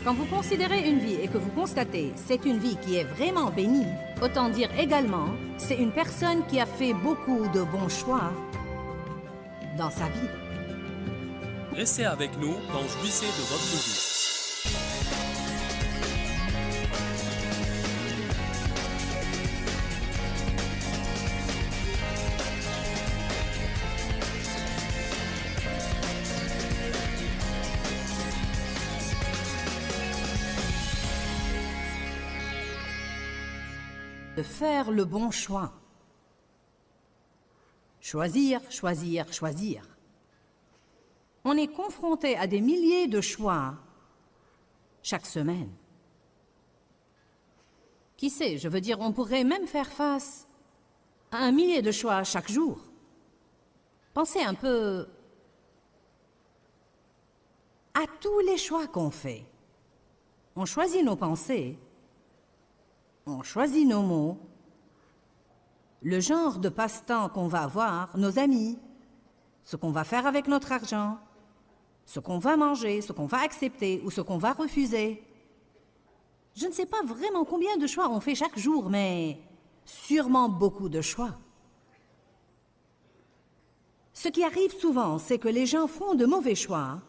Quand vous considérez une vie et que vous constatez c'est une vie qui est vraiment bénie, autant dire également, c'est une personne qui a fait beaucoup de bons choix dans sa vie. Restez avec nous quand jouissez de votre vie. De faire le bon choix. Choisir, choisir, choisir. On est confronté à des milliers de choix chaque semaine. Qui sait, je veux dire, on pourrait même faire face à un millier de choix chaque jour. Pensez un peu à tous les choix qu'on fait. On choisit nos pensées, on choisit nos mots, le genre de passe-temps qu'on va avoir, nos amis, ce qu'on va faire avec notre argent, ce qu'on va manger, ce qu'on va accepter ou ce qu'on va refuser. Je ne sais pas vraiment combien de choix on fait chaque jour, mais sûrement beaucoup de choix. Ce qui arrive souvent, c'est que les gens font de mauvais choix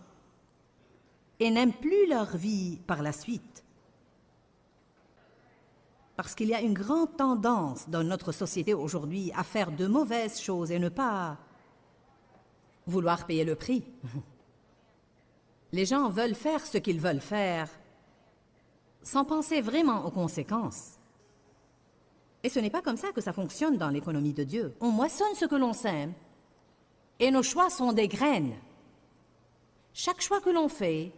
et n'aiment plus leur vie par la suite. Parce qu'il y a une grande tendance dans notre société aujourd'hui à faire de mauvaises choses et ne pas vouloir payer le prix. Les gens veulent faire ce qu'ils veulent faire sans penser vraiment aux conséquences. Et ce n'est pas comme ça que ça fonctionne dans l'économie de Dieu. On moissonne ce que l'on sème et nos choix sont des graines. Chaque choix que l'on fait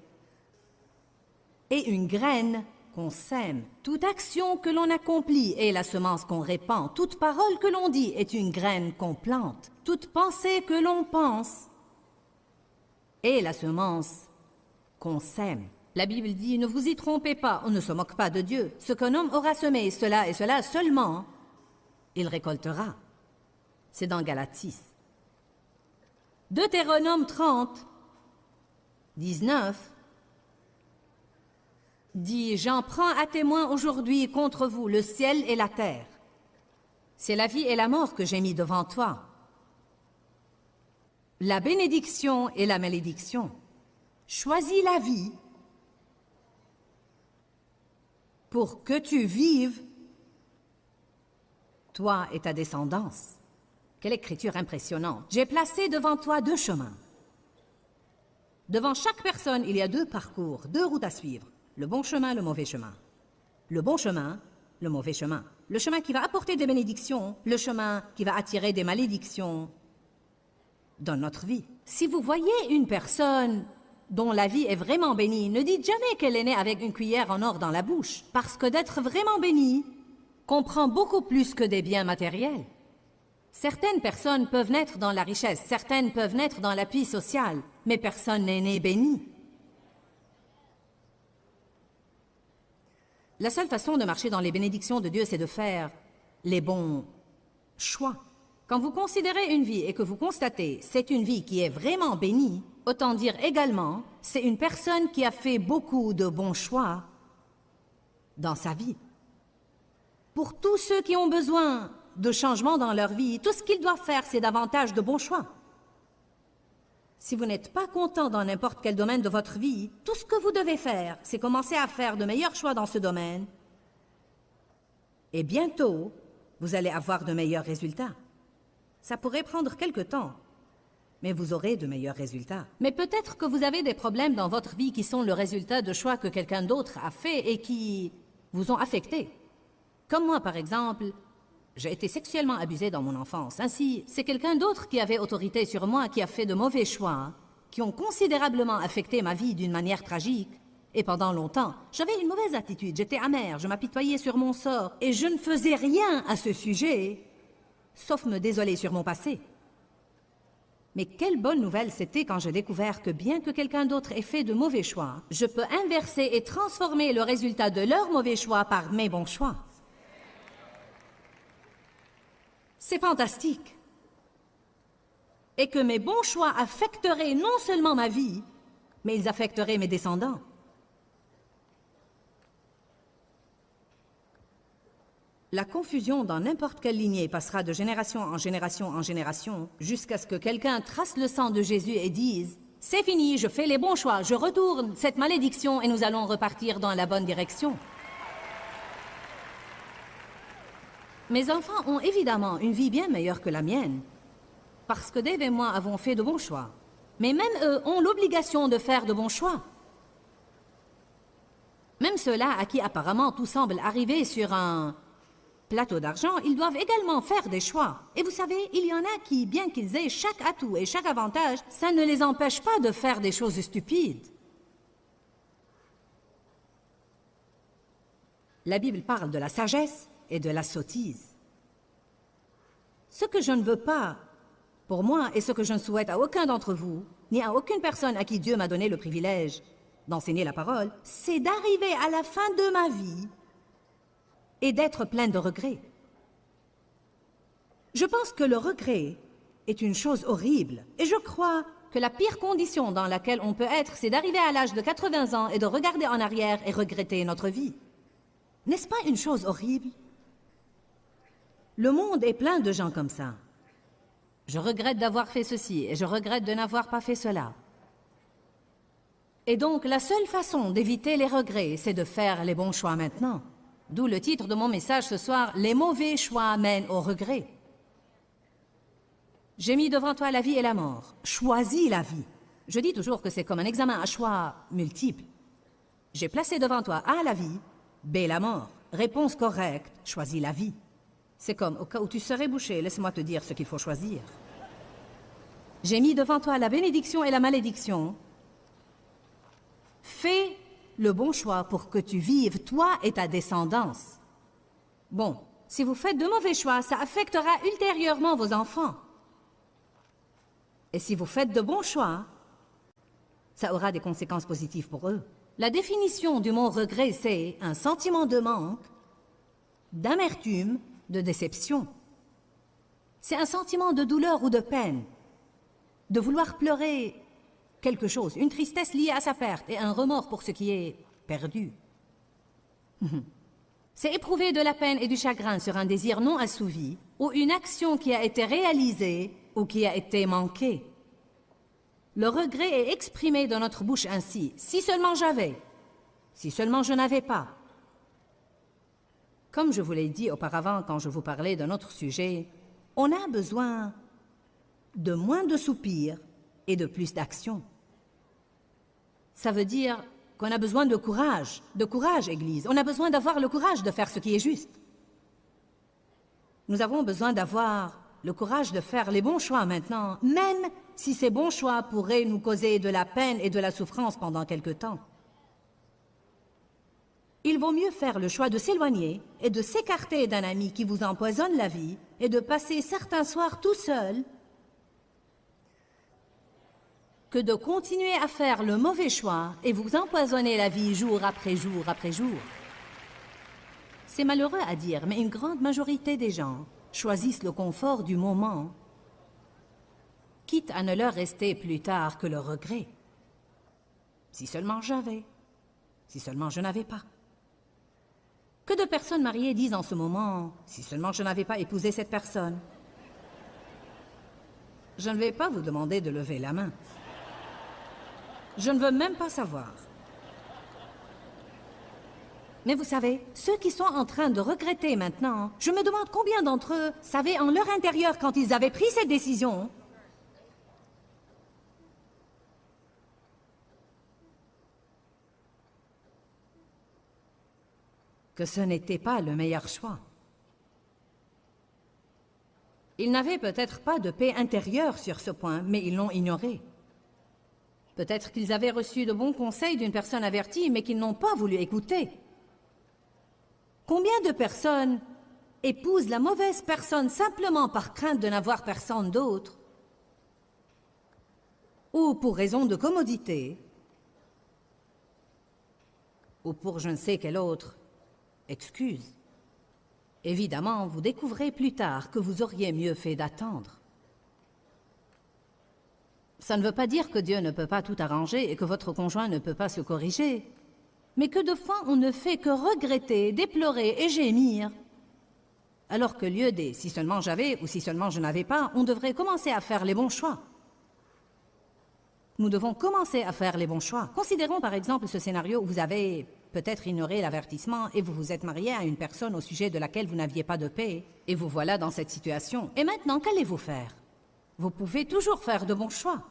est une graine qu'on sème. Toute action que l'on accomplit est la semence qu'on répand. Toute parole que l'on dit est une graine qu'on plante. Toute pensée que l'on pense est la semence qu'on sème. La Bible dit, ne vous y trompez pas, on ne se moque pas de Dieu. Ce qu'un homme aura semé, cela et cela seulement, il récoltera. C'est dans Galates 6. Deutéronome 30, 19, dit, j'en prends à témoin aujourd'hui contre vous le ciel et la terre. C'est la vie et la mort que j'ai mis devant toi. La bénédiction et la malédiction. Choisis la vie pour que tu vives, toi et ta descendance. Quelle écriture impressionnante. J'ai placé devant toi deux chemins. Devant chaque personne, il y a deux parcours, deux routes à suivre. Le bon chemin, le mauvais chemin. Le bon chemin, le mauvais chemin. Le chemin qui va apporter des bénédictions, le chemin qui va attirer des malédictions dans notre vie. Si vous voyez une personne dont la vie est vraiment bénie, ne dites jamais qu'elle est née avec une cuillère en or dans la bouche, parce que d'être vraiment bénie comprend beaucoup plus que des biens matériels. Certaines personnes peuvent naître dans la richesse, certaines peuvent naître dans l'appui social, mais personne n'est né béni. La seule façon de marcher dans les bénédictions de Dieu, c'est de faire les bons choix. Quand vous considérez une vie et que vous constatez c'est une vie qui est vraiment bénie, autant dire également, c'est une personne qui a fait beaucoup de bons choix dans sa vie. Pour tous ceux qui ont besoin de changement dans leur vie, tout ce qu'ils doivent faire, c'est davantage de bons choix. Si vous n'êtes pas content dans n'importe quel domaine de votre vie, tout ce que vous devez faire, c'est commencer à faire de meilleurs choix dans ce domaine. Et bientôt, vous allez avoir de meilleurs résultats. Ça pourrait prendre quelque temps, mais vous aurez de meilleurs résultats. Mais peut-être que vous avez des problèmes dans votre vie qui sont le résultat de choix que quelqu'un d'autre a fait et qui vous ont affecté. Comme moi, par exemple, j'ai été sexuellement abusée dans mon enfance. Ainsi, c'est quelqu'un d'autre qui avait autorité sur moi, qui a fait de mauvais choix, qui ont considérablement affecté ma vie d'une manière tragique. Et pendant longtemps, j'avais une mauvaise attitude, j'étais amère, je m'apitoyais sur mon sort, et je ne faisais rien à ce sujet, sauf me désoler sur mon passé. Mais quelle bonne nouvelle c'était quand j'ai découvert que bien que quelqu'un d'autre ait fait de mauvais choix, je peux inverser et transformer le résultat de leur mauvais choix par mes bons choix. C'est fantastique. Et que mes bons choix affecteraient non seulement ma vie, mais ils affecteraient mes descendants. La confusion dans n'importe quelle lignée passera de génération en génération en génération, jusqu'à ce que quelqu'un trace le sang de Jésus et dise « C'est fini, je fais les bons choix, je retourne cette malédiction et nous allons repartir dans la bonne direction. » Mes enfants ont évidemment une vie bien meilleure que la mienne, parce que Dave et moi avons fait de bons choix. Mais même eux ont l'obligation de faire de bons choix. Même ceux-là à qui apparemment tout semble arriver sur un plateau d'argent, ils doivent également faire des choix. Et vous savez, il y en a qui, bien qu'ils aient chaque atout et chaque avantage, ça ne les empêche pas de faire des choses stupides. La Bible parle de la sagesse et de la sottise. Ce que je ne veux pas pour moi et ce que je ne souhaite à aucun d'entre vous, ni à aucune personne à qui Dieu m'a donné le privilège d'enseigner la parole, c'est d'arriver à la fin de ma vie et d'être plein de regrets. Je pense que le regret est une chose horrible et je crois que la pire condition dans laquelle on peut être, c'est d'arriver à l'âge de 80 ans et de regarder en arrière et regretter notre vie. N'est-ce pas une chose horrible? Le monde est plein de gens comme ça. Je regrette d'avoir fait ceci et je regrette de n'avoir pas fait cela. Et donc, la seule façon d'éviter les regrets, c'est de faire les bons choix maintenant. D'où le titre de mon message ce soir, « Les mauvais choix mènent au regret ». J'ai mis devant toi la vie et la mort. Choisis la vie. Je dis toujours que c'est comme un examen à choix multiples. J'ai placé devant toi A, la vie, B, la mort. Réponse correcte, choisis la vie. C'est comme, au cas où tu serais bouché, laisse-moi te dire ce qu'il faut choisir. J'ai mis devant toi la bénédiction et la malédiction. Fais le bon choix pour que tu vives, toi et ta descendance. Bon, si vous faites de mauvais choix, ça affectera ultérieurement vos enfants. Et si vous faites de bons choix, ça aura des conséquences positives pour eux. La définition du mot regret, c'est un sentiment de manque, d'amertume, de déception. C'est un sentiment de douleur ou de peine, de vouloir pleurer quelque chose, une tristesse liée à sa perte et un remords pour ce qui est perdu. C'est éprouver de la peine et du chagrin sur un désir non assouvi ou une action qui a été réalisée ou qui a été manquée. Le regret est exprimé dans notre bouche ainsi. Si seulement j'avais, si seulement je n'avais pas. Comme je vous l'ai dit auparavant quand je vous parlais d'un autre sujet, on a besoin de moins de soupirs et de plus d'action. Ça veut dire qu'on a besoin de courage, Église. On a besoin d'avoir le courage de faire ce qui est juste. Nous avons besoin d'avoir le courage de faire les bons choix maintenant, même si ces bons choix pourraient nous causer de la peine et de la souffrance pendant quelque temps. Il vaut mieux faire le choix de s'éloigner et de s'écarter d'un ami qui vous empoisonne la vie et de passer certains soirs tout seul que de continuer à faire le mauvais choix et vous empoisonner la vie jour après jour après jour. C'est malheureux à dire, mais une grande majorité des gens choisissent le confort du moment, quitte à ne leur rester plus tard que le regret. Si seulement j'avais, si seulement je n'avais pas. Que de personnes mariées disent en ce moment, si seulement je n'avais pas épousé cette personne. Je ne vais pas vous demander de lever la main. Je ne veux même pas savoir. Mais vous savez, ceux qui sont en train de regretter maintenant, je me demande combien d'entre eux savaient en leur intérieur quand ils avaient pris cette décision que ce n'était pas le meilleur choix. Ils n'avaient peut-être pas de paix intérieure sur ce point, mais ils l'ont ignoré. Peut-être qu'ils avaient reçu de bons conseils d'une personne avertie, mais qu'ils n'ont pas voulu écouter. Combien de personnes épousent la mauvaise personne simplement par crainte de n'avoir personne d'autre, ou pour raison de commodité, ou pour je ne sais quelle autre excuse. Évidemment, vous découvrez plus tard que vous auriez mieux fait d'attendre. Ça ne veut pas dire que Dieu ne peut pas tout arranger et que votre conjoint ne peut pas se corriger, mais que de fois on ne fait que regretter, déplorer et gémir Alors que lieu des « si seulement j'avais » ou « si seulement je n'avais pas », on devrait commencer à faire les bons choix. Nous devons commencer à faire les bons choix. Considérons par exemple ce scénario où vous avez peut-être ignoré l'avertissement et vous vous êtes marié à une personne au sujet de laquelle vous n'aviez pas de paix, et vous voilà dans cette situation. Et maintenant, qu'allez-vous faire? Vous pouvez toujours faire de bons choix.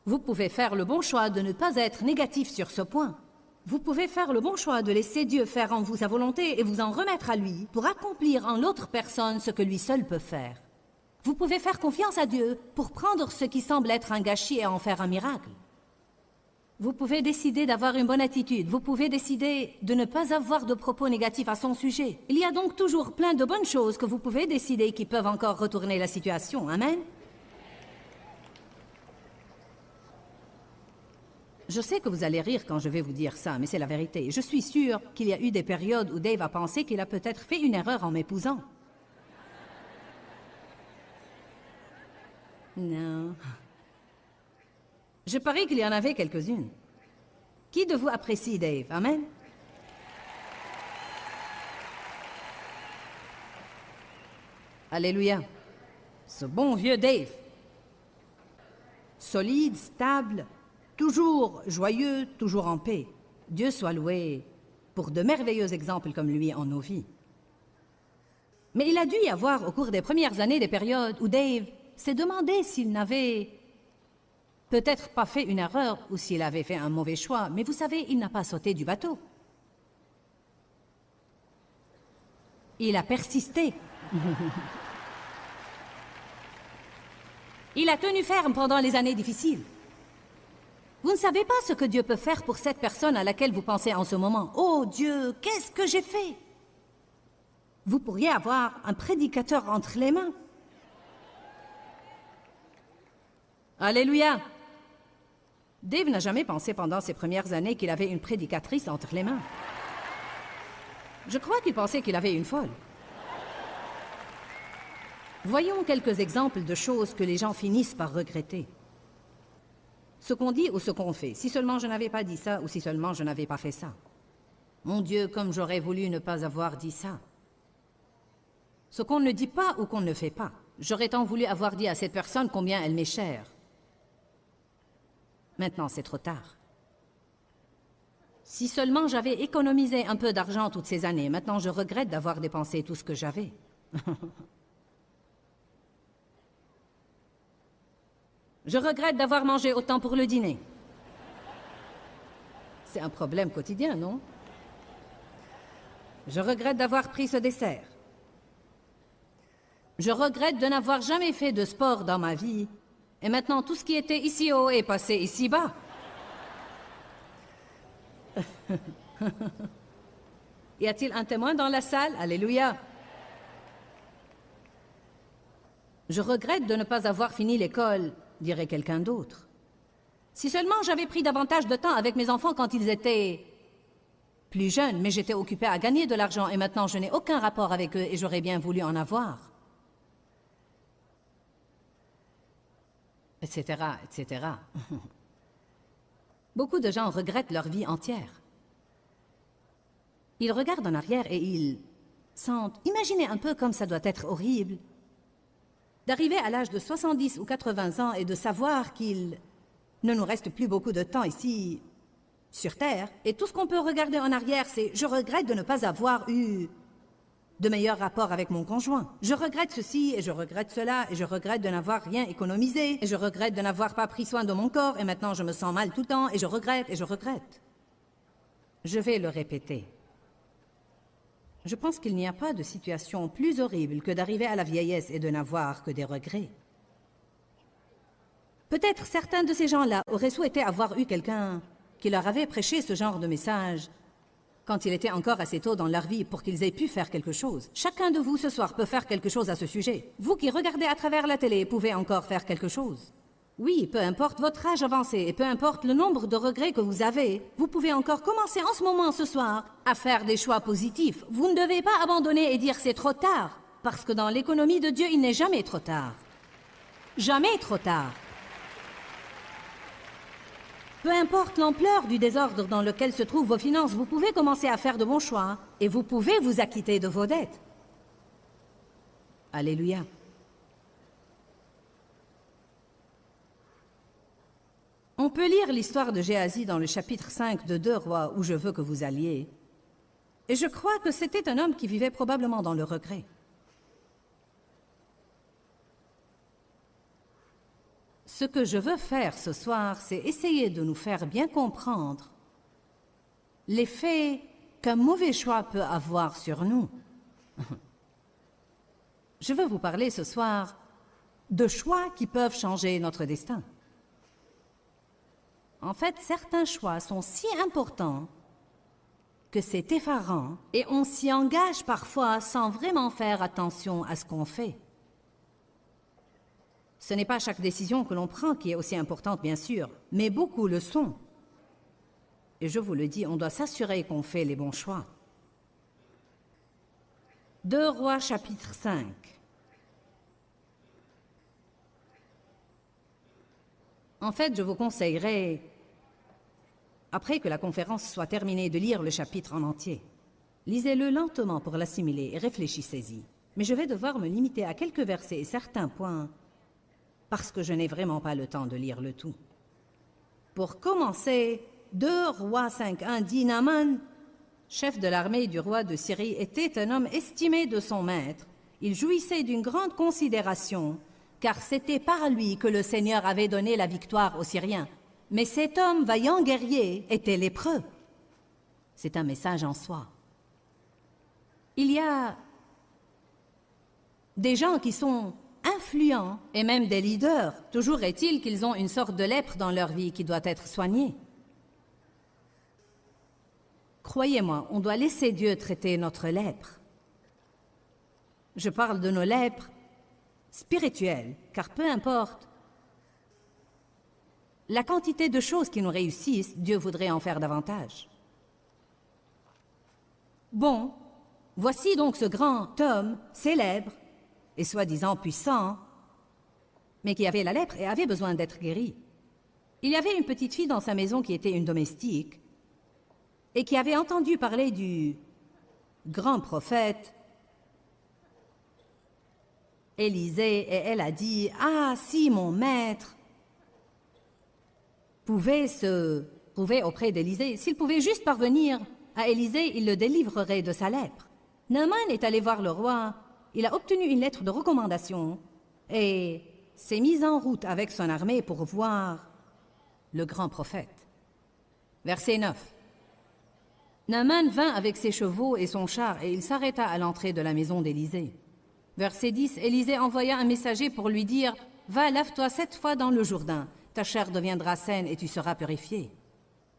Vous pouvez faire le bon choix de ne pas être négatif sur ce point. Vous pouvez faire le bon choix de laisser Dieu faire en vous sa volonté et vous en remettre à lui pour accomplir en l'autre personne ce que lui seul peut faire. Vous pouvez faire confiance à Dieu pour prendre ce qui semble être un gâchis et en faire un miracle. Vous pouvez décider d'avoir une bonne attitude. Vous pouvez décider de ne pas avoir de propos négatifs à son sujet. Il y a donc toujours plein de bonnes choses que vous pouvez décider qui peuvent encore retourner la situation. Amen. Je sais que vous allez rire quand je vais vous dire ça, mais c'est la vérité. Je suis sûre qu'il y a eu des périodes où Dave a pensé qu'il a peut-être fait une erreur en m'épousant. Non. Je parie qu'il y en avait quelques-unes. Qui de vous apprécie Dave? Amen? Alléluia. Ce bon vieux Dave. Solide, stable, toujours joyeux, toujours en paix. Dieu soit loué pour de merveilleux exemples comme lui en nos vies. Mais il a dû y avoir au cours des premières années des périodes où Dave s'est demandé s'il n'avait peut-être pas fait une erreur ou s'il avait fait un mauvais choix, mais vous savez, il n'a pas sauté du bateau. Il a persisté. Il a tenu ferme pendant les années difficiles. Vous ne savez pas ce que Dieu peut faire pour cette personne à laquelle vous pensez en ce moment. Oh Dieu, qu'est-ce que j'ai fait? Vous pourriez avoir un prédicateur entre les mains. Alléluia. Dave n'a jamais pensé pendant ses premières années qu'il avait une prédicatrice entre les mains. Je crois qu'il pensait qu'il avait une folle. Voyons quelques exemples de choses que les gens finissent par regretter. Ce qu'on dit ou ce qu'on fait. Si seulement je n'avais pas dit ça ou si seulement je n'avais pas fait ça. Mon Dieu, comme j'aurais voulu ne pas avoir dit ça. Ce qu'on ne dit pas ou qu'on ne fait pas. J'aurais tant voulu avoir dit à cette personne combien elle m'est chère. Maintenant, c'est trop tard. Si seulement j'avais économisé un peu d'argent toutes ces années, maintenant je regrette d'avoir dépensé tout ce que j'avais. Je regrette d'avoir mangé autant pour le dîner. C'est un problème quotidien, non? Je regrette d'avoir pris ce dessert. Je regrette de n'avoir jamais fait de sport dans ma vie. Et maintenant, tout ce qui était ici haut est passé ici bas. Y a-t-il un témoin dans la salle? Alléluia. Je regrette de ne pas avoir fini l'école, dirait quelqu'un d'autre. Si seulement j'avais pris davantage de temps avec mes enfants quand ils étaient plus jeunes, mais j'étais occupée à gagner de l'argent et maintenant je n'ai aucun rapport avec eux et j'aurais bien voulu en avoir. Etc., etc. Beaucoup de gens regrettent leur vie entière. Ils regardent en arrière et ils sentent... Imaginez un peu comme ça doit être horrible d'arriver à l'âge de 70 ou 80 ans et de savoir qu'il ne nous reste plus beaucoup de temps ici, sur Terre, et tout ce qu'on peut regarder en arrière, c'est « je regrette de ne pas avoir eu de meilleurs rapports avec mon conjoint. Je regrette ceci et je regrette cela et je regrette de n'avoir rien économisé et je regrette de n'avoir pas pris soin de mon corps et maintenant je me sens mal tout le temps et je regrette et je regrette. » Je vais le répéter. Je pense qu'il n'y a pas de situation plus horrible que d'arriver à la vieillesse et de n'avoir que des regrets. Peut-être certains de ces gens-là auraient souhaité avoir eu quelqu'un qui leur avait prêché ce genre de message quand il était encore assez tôt dans leur vie pour qu'ils aient pu faire quelque chose. Chacun de vous ce soir peut faire quelque chose à ce sujet. Vous qui regardez à travers la télé pouvez encore faire quelque chose. Oui, peu importe votre âge avancé et peu importe le nombre de regrets que vous avez, vous pouvez encore commencer en ce moment, ce soir, à faire des choix positifs. Vous ne devez pas abandonner et dire c'est trop tard, parce que dans l'économie de Dieu, il n'est jamais trop tard. Jamais trop tard. Peu importe l'ampleur du désordre dans lequel se trouvent vos finances, vous pouvez commencer à faire de bons choix et vous pouvez vous acquitter de vos dettes. Alléluia. On peut lire l'histoire de Géasi dans le chapitre 5 de 2 Rois, où je veux que vous alliez. Et je crois que c'était un homme qui vivait probablement dans le regret. Ce que je veux faire ce soir, c'est essayer de nous faire bien comprendre l'effet qu'un mauvais choix peut avoir sur nous. Je veux vous parler ce soir de choix qui peuvent changer notre destin. En fait, certains choix sont si importants que c'est effarant et on s'y engage parfois sans vraiment faire attention à ce qu'on fait. Ce n'est pas chaque décision que l'on prend qui est aussi importante, bien sûr, mais beaucoup le sont. Et je vous le dis, on doit s'assurer qu'on fait les bons choix. 2 Rois chapitre 5. En fait, je vous conseillerais, après que la conférence soit terminée, de lire le chapitre en entier. Lisez-le lentement pour l'assimiler et réfléchissez-y. Mais je vais devoir me limiter à quelques versets et certains points, parce que je n'ai vraiment pas le temps de lire le tout. Pour commencer, 2 Rois 5.1 dit Naaman, chef de l'armée du roi de Syrie, était un homme estimé de son maître. Il jouissait d'une grande considération, car c'était par lui que le Seigneur avait donné la victoire aux Syriens. Mais cet homme, vaillant guerrier, était lépreux. C'est un message en soi. Il y a des gens qui sont influents et même des leaders. Toujours est-il qu'ils ont une sorte de lèpre dans leur vie qui doit être soignée. Croyez-moi, on doit laisser Dieu traiter notre lèpre. Je parle de nos lèpres spirituelles, car peu importe la quantité de choses qui nous réussissent, Dieu voudrait en faire davantage. Bon, voici donc ce grand homme célèbre et soi-disant puissant, mais qui avait la lèpre et avait besoin d'être guéri. Il y avait une petite fille dans sa maison qui était une domestique et qui avait entendu parler du grand prophète Élisée, et elle a dit « Ah, si mon maître pouvait se trouver auprès d'Élisée, s'il pouvait juste parvenir à Élisée, il le délivrerait de sa lèpre. » Naaman est allé voir le roi, il a obtenu une lettre de recommandation et s'est mis en route avec son armée pour voir le grand prophète. Verset 9. Naaman vint avec ses chevaux et son char et il s'arrêta à l'entrée de la maison d'Élisée. Verset 10, Élisée envoya un messager pour lui dire « Va, lave-toi 7 fois dans le Jourdain, ta chair deviendra saine et tu seras purifié. »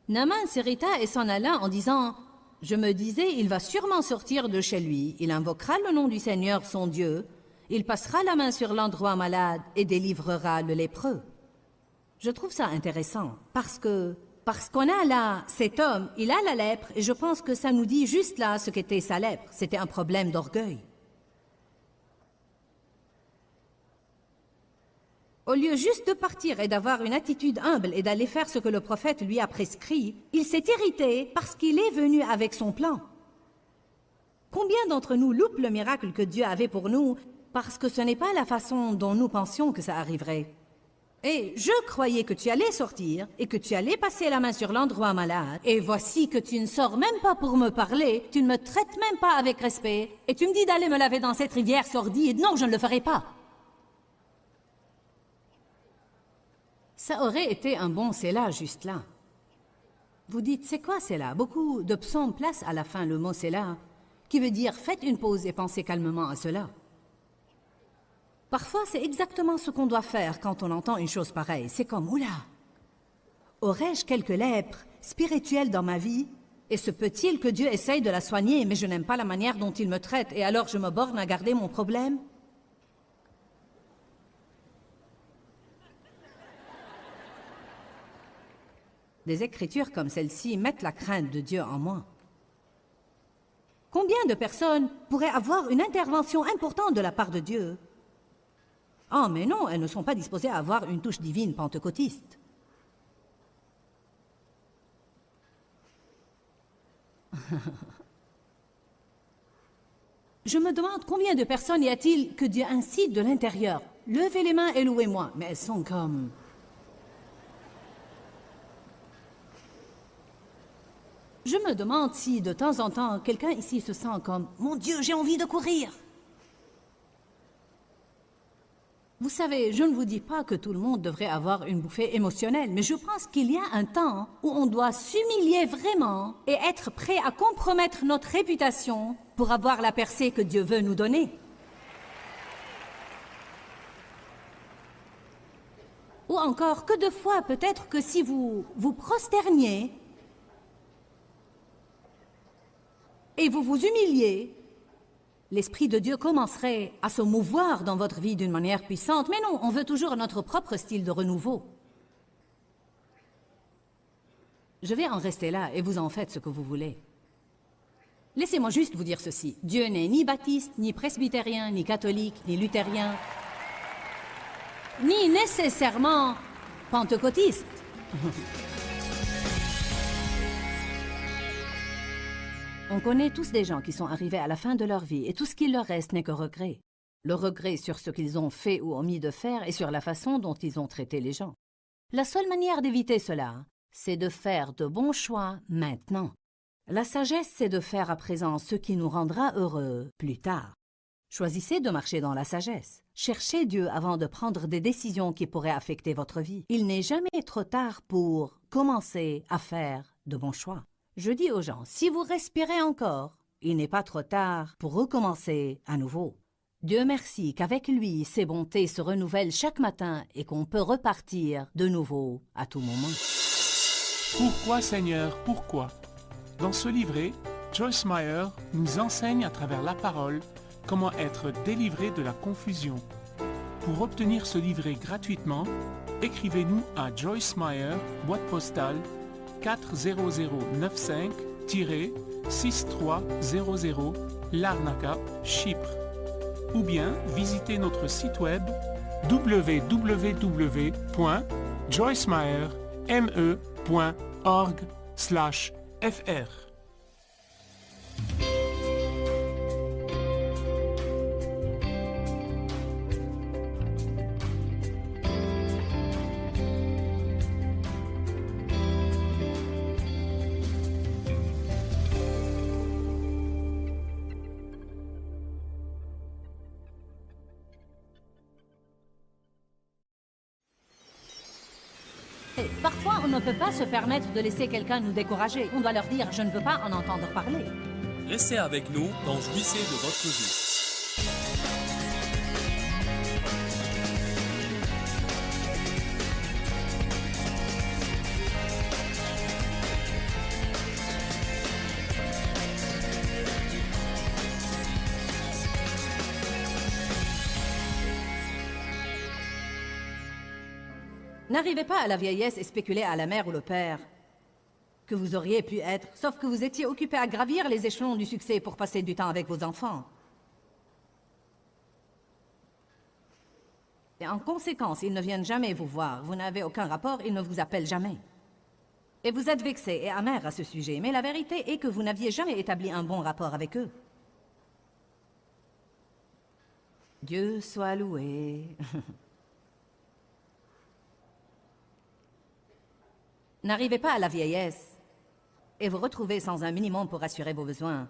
Naaman s'irrita et s'en alla en disant « Je me disais, il va sûrement sortir de chez lui, il invoquera le nom du Seigneur son Dieu, il passera la main sur l'endroit malade et délivrera le lépreux. » Je trouve ça intéressant parce qu'on a là cet homme, il a la lèpre et je pense que ça nous dit juste là ce qu'était sa lèpre, c'était un problème d'orgueil. Au lieu juste de partir et d'avoir une attitude humble et d'aller faire ce que le prophète lui a prescrit, il s'est irrité parce qu'il est venu avec son plan. Combien d'entre nous loupent le miracle que Dieu avait pour nous parce que ce n'est pas la façon dont nous pensions que ça arriverait? Et je croyais que tu allais sortir et que tu allais passer la main sur l'endroit malade, et voici que tu ne sors même pas pour me parler, tu ne me traites même pas avec respect, et tu me dis d'aller me laver dans cette rivière sordide. Non, je ne le ferai pas. Ça aurait été un bon c'est là, juste là. Vous dites, c'est quoi c'est là? Beaucoup de psaumes placent à la fin le mot c'est là, qui veut dire faites une pause et pensez calmement à cela. Parfois, c'est exactement ce qu'on doit faire quand on entend une chose pareille. C'est comme, oula, aurais-je quelques lèpres spirituelles dans ma vie? Et se peut-il que Dieu essaye de la soigner, mais je n'aime pas la manière dont il me traite, et alors je me borne à garder mon problème? Des écritures comme celle-ci mettent la crainte de Dieu en moi. Combien de personnes pourraient avoir une intervention importante de la part de Dieu? Oh, mais non, elles ne sont pas disposées à avoir une touche divine pentecôtiste. Je me demande combien de personnes y a-t-il que Dieu incite de l'intérieur. Levez les mains et louez-moi. Mais elles sont comme... Je me demande si, de temps en temps, quelqu'un ici se sent comme « Mon Dieu, j'ai envie de courir !» Vous savez, je ne vous dis pas que tout le monde devrait avoir une bouffée émotionnelle, mais je pense qu'il y a un temps où on doit s'humilier vraiment et être prêt à compromettre notre réputation pour avoir la percée que Dieu veut nous donner. Ou encore, que de fois, peut-être que si vous vous prosterniez et vous vous humiliez, l'Esprit de Dieu commencerait à se mouvoir dans votre vie d'une manière puissante. Mais non, on veut toujours notre propre style de renouveau. Je vais en rester là et vous en faites ce que vous voulez. Laissez-moi juste vous dire ceci. Dieu n'est ni baptiste, ni presbytérien, ni catholique, ni luthérien, ni nécessairement pentecôtiste. On connaît tous des gens qui sont arrivés à la fin de leur vie et tout ce qu'il leur reste n'est que regret. Le regret sur ce qu'ils ont fait ou omis de faire et sur la façon dont ils ont traité les gens. La seule manière d'éviter cela, c'est de faire de bons choix maintenant. La sagesse, c'est de faire à présent ce qui nous rendra heureux plus tard. Choisissez de marcher dans la sagesse. Cherchez Dieu avant de prendre des décisions qui pourraient affecter votre vie. Il n'est jamais trop tard pour commencer à faire de bons choix. Je dis aux gens, si vous respirez encore, il n'est pas trop tard pour recommencer à nouveau. Dieu merci qu'avec lui, ses bontés se renouvellent chaque matin et qu'on peut repartir de nouveau à tout moment. Pourquoi, Seigneur, pourquoi? Dans ce livret, Joyce Meyer nous enseigne à travers la parole comment être délivré de la confusion. Pour obtenir ce livret gratuitement, écrivez-nous à Joyce Meyer, boîte postale 40095-6300 Larnaca, Chypre. Ou bien visitez notre site web www.joycemeyerme.org/fr. Parfois, on ne peut pas se permettre de laisser quelqu'un nous décourager. On doit leur dire « je ne veux pas en entendre parler ». Restez avec nous dans Jouissez de votre vie. N'arrivez pas à la vieillesse et spéculez à la mère ou le père que vous auriez pu être, sauf que vous étiez occupé à gravir les échelons du succès pour passer du temps avec vos enfants. Et en conséquence, ils ne viennent jamais vous voir. Vous n'avez aucun rapport, ils ne vous appellent jamais. Et vous êtes vexé et amer à ce sujet, mais la vérité est que vous n'aviez jamais établi un bon rapport avec eux. Dieu soit loué. N'arrivez pas à la vieillesse et vous retrouvez sans un minimum pour assurer vos besoins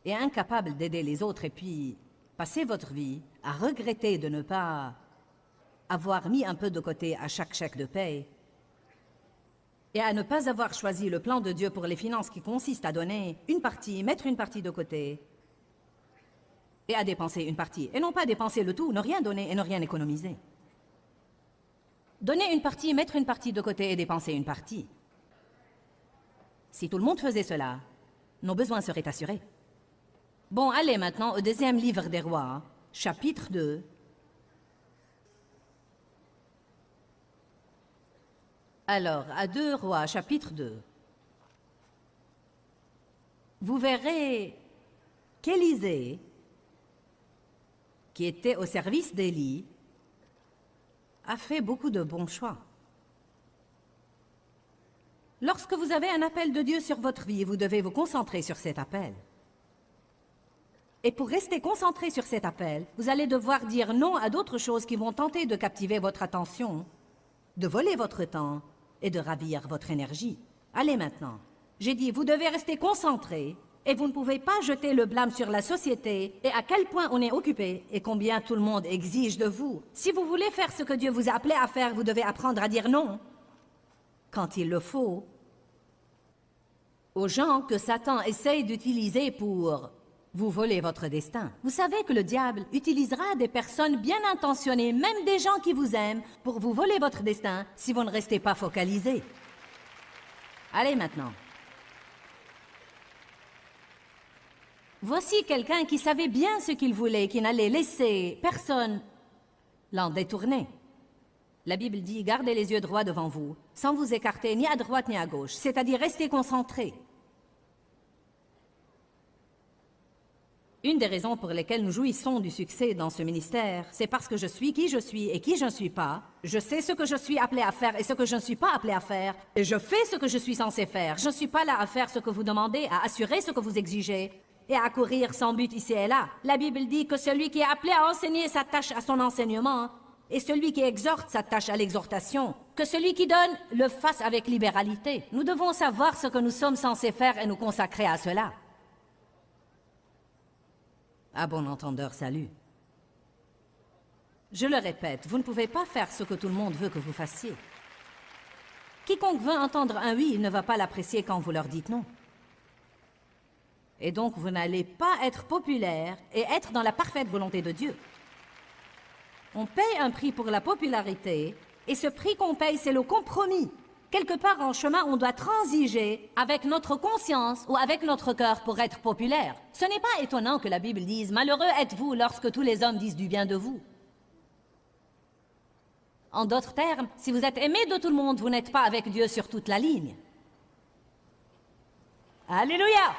et incapable d'aider les autres et puis passez votre vie à regretter de ne pas avoir mis un peu de côté à chaque chèque de paye et à ne pas avoir choisi le plan de Dieu pour les finances qui consiste à donner une partie, mettre une partie de côté et à dépenser une partie et non pas dépenser le tout, ne rien donner et ne rien économiser. Donner une partie, mettre une partie de côté et dépenser une partie. Si tout le monde faisait cela, nos besoins seraient assurés. Bon, allez maintenant au deuxième livre des rois, chapitre 2. Alors, à 2 rois, chapitre 2. Vous verrez qu'Élisée, qui était au service d'Élie, a fait beaucoup de bons choix. Lorsque vous avez un appel de Dieu sur votre vie, vous devez vous concentrer sur cet appel. Et pour rester concentré sur cet appel, vous allez devoir dire non à d'autres choses qui vont tenter de captiver votre attention, de voler votre temps et de ravir votre énergie. Allez maintenant. J'ai dit, vous devez rester concentré et vous ne pouvez pas jeter le blâme sur la société et à quel point on est occupé et combien tout le monde exige de vous. Si vous voulez faire ce que Dieu vous a appelé à faire, vous devez apprendre à dire non quand il le faut aux gens que Satan essaye d'utiliser pour vous voler votre destin. Vous savez que le diable utilisera des personnes bien intentionnées, même des gens qui vous aiment, pour vous voler votre destin si vous ne restez pas focalisé. Allez maintenant. Voici quelqu'un qui savait bien ce qu'il voulait, qui n'allait laisser personne l'en détourner. La Bible dit, gardez les yeux droits devant vous, sans vous écarter ni à droite ni à gauche, c'est-à-dire restez concentrés. Une des raisons pour lesquelles nous jouissons du succès dans ce ministère, c'est parce que je suis qui je suis et qui je ne suis pas. Je sais ce que je suis appelé à faire et ce que je ne suis pas appelé à faire. Et je fais ce que je suis censé faire. Je ne suis pas là à faire ce que vous demandez, à assurer ce que vous exigez et à courir sans but ici et là. La Bible dit que celui qui est appelé à enseigner s'attache à son enseignement et celui qui exhorte s'attache à l'exhortation. Que celui qui donne le fasse avec libéralité. Nous devons savoir ce que nous sommes censés faire et nous consacrer à cela. À bon entendeur, salut. Je le répète, vous ne pouvez pas faire ce que tout le monde veut que vous fassiez. Quiconque veut entendre un oui, il ne va pas l'apprécier quand vous leur dites non. Et donc, vous n'allez pas être populaire et être dans la parfaite volonté de Dieu. On paye un prix pour la popularité, et ce prix qu'on paye, c'est le compromis. Quelque part en chemin, on doit transiger avec notre conscience ou avec notre cœur pour être populaire. Ce n'est pas étonnant que la Bible dise « Malheureux êtes-vous lorsque tous les hommes disent du bien de vous ». En d'autres termes, si vous êtes aimé de tout le monde, vous n'êtes pas avec Dieu sur toute la ligne. Alléluia!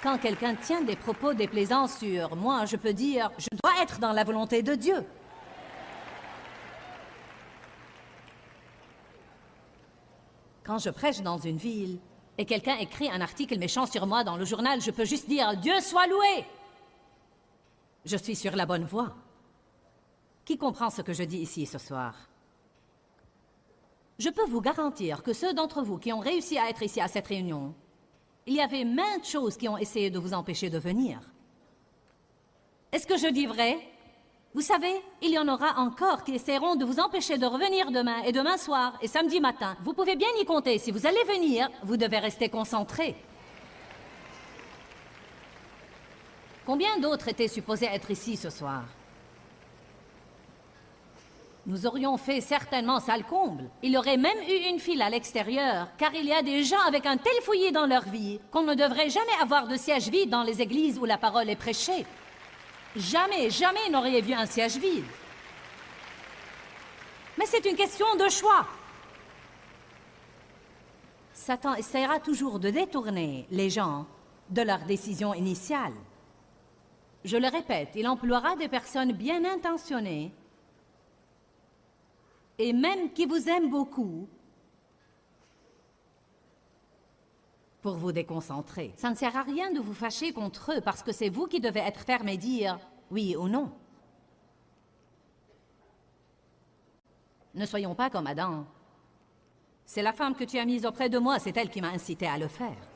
Quand quelqu'un tient des propos déplaisants sur moi, je peux dire « Je dois être dans la volonté de Dieu ». Quand je prêche dans une ville et quelqu'un écrit un article méchant sur moi dans le journal, je peux juste dire « Dieu soit loué !» Je suis sur la bonne voie. Qui comprend ce que je dis ici ce soir? Je peux vous garantir que ceux d'entre vous qui ont réussi à être ici à cette réunion, il y avait maintes choses qui ont essayé de vous empêcher de venir. Est-ce que je dis vrai? Vous savez, il y en aura encore qui essaieront de vous empêcher de revenir demain et demain soir et samedi matin. Vous pouvez bien y compter. Si vous allez venir, vous devez rester concentré. Combien d'autres étaient supposés être ici ce soir? Nous aurions fait certainement salle comble. Il y aurait même eu une file à l'extérieur, car il y a des gens avec un tel fouillis dans leur vie qu'on ne devrait jamais avoir de siège vide dans les églises où la parole est prêchée. Jamais, jamais n'auriez vu un siège vide. Mais c'est une question de choix. Satan essaiera toujours de détourner les gens de leur décision initiale. Je le répète, il emploiera des personnes bien intentionnées et même qui vous aiment beaucoup pour vous déconcentrer. Ça ne sert à rien de vous fâcher contre eux parce que c'est vous qui devez être ferme et dire oui ou non. Ne soyons pas comme Adam. C'est la femme que tu as mise auprès de moi, c'est elle qui m'a incité à le faire.